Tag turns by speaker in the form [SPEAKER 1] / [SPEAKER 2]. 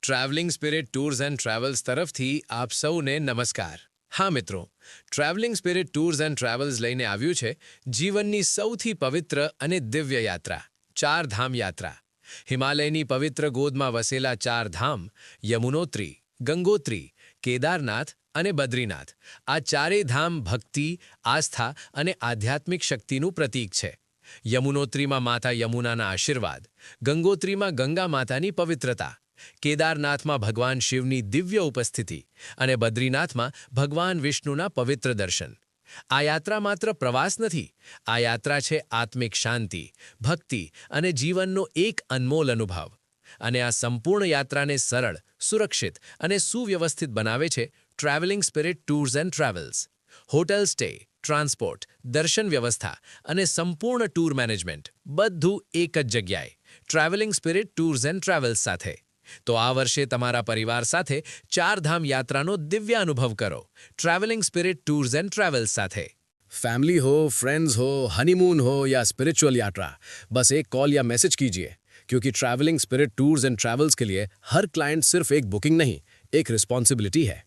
[SPEAKER 1] Travelling spirit tours and travels તરફથી આપ સૌને નમસ્કાર. હા મિત્રો, travelling spirit tours and travels લઈને આવ્યું છે જીવનની સૌથી પવિત્ર અને દિવ્ય યાત્રા, ચારધામ યાત્રા. હિમાલયની પવિત્ર ગોદમાં વસેલા ચારધામ યમુનોત્રી, ગંગોત્રી, કેદારનાથ અને બદ્રીનાથ. આ ચારેય ધામ ભક્તિ, આસ્થા અને આધ્યાત્મિક શક્તિનું પ્રતીક છે. યમુનોત્રીમાં માતા યમુનાના આશીર્વાદ, ગંગોત્રીમાં ગંગા માતાની પવિત્રતા, કેદારનાથમાં ભગવાન શિવની દિવ્ય ઉપસ્થિતિ અને બદ્રીનાથમાં ભગવાન વિષ્ણુના પવિત્ર દર્શન. આ યાત્રા માત્ર પ્રવાસ નથી, આ યાત્રા છે આત્મિક શાંતિ, ભક્તિ અને જીવનનો એક અનમોલ અનુભવ. અને આ સંપૂર્ણ યાત્રાને સરળ, સુરક્ષિત અને સુવ્યવસ્થિત બનાવે છે travelling spirit tours and travels. Hotel stay, transport, દર્શન વ્યવસ્થા અને સંપૂર્ણ ટૂર મેનેજમેન્ટ બધું એક જ જગ્યાએ, travelling spirit tours and travels સાથે. તો આ વર્ષે તમારા પરિવાર સાથે ચારધામ યાત્રાનો દિવ્ય અનુભવ કરો travelling spirit tours and travels સાથે.
[SPEAKER 2] फैमिली हो, फ्रेंड्स हो, हनीमून हो या स्पिरिचुअल यात्रा, बस एक कॉल या मैसेज कीजिए, क्योंकि travelling spirit tours and travels के लिए हर क्लाइंट सिर्फ एक बुकिंग नहीं, एक रिस्पॉन्सिबिलिटी है.